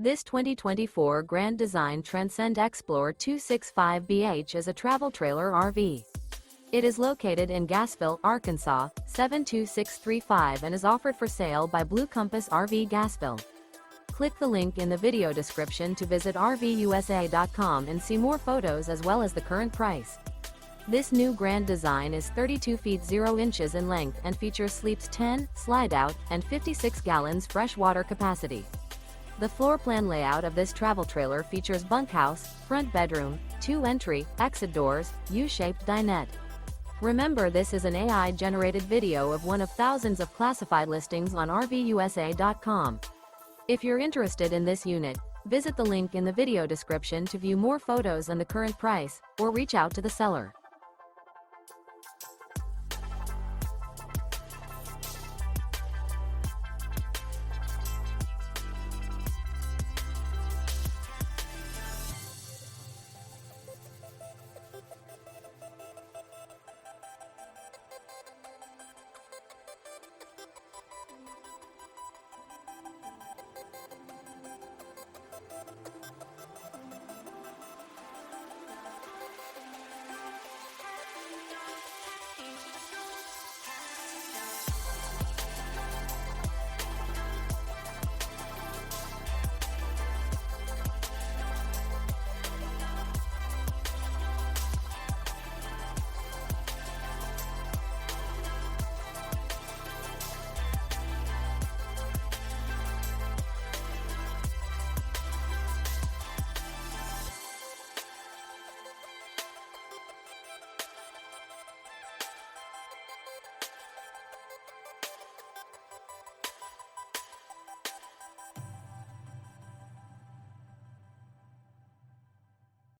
This 2024 Grand Design Transcend Xplor 265BH is a travel trailer RV. It is located in Gassville, Arkansas, 72635 and is offered for sale by Blue Compass RV Gassville. Click the link in the video description to visit RVUSA.com and see more photos as well as the current price. This new Grand Design is 32 feet 0 inches in length and features sleeps 10, slide-out, and 56 gallons fresh water capacity. The floor plan layout of this travel trailer features bunkhouse, front bedroom, 2 entry, exit doors, U-shaped dinette. Remember, this is an AI-generated video of one of thousands of classified listings on RVUSA.com. If you're interested in this unit, visit the link in the video description to view more photos and the current price, or reach out to the seller.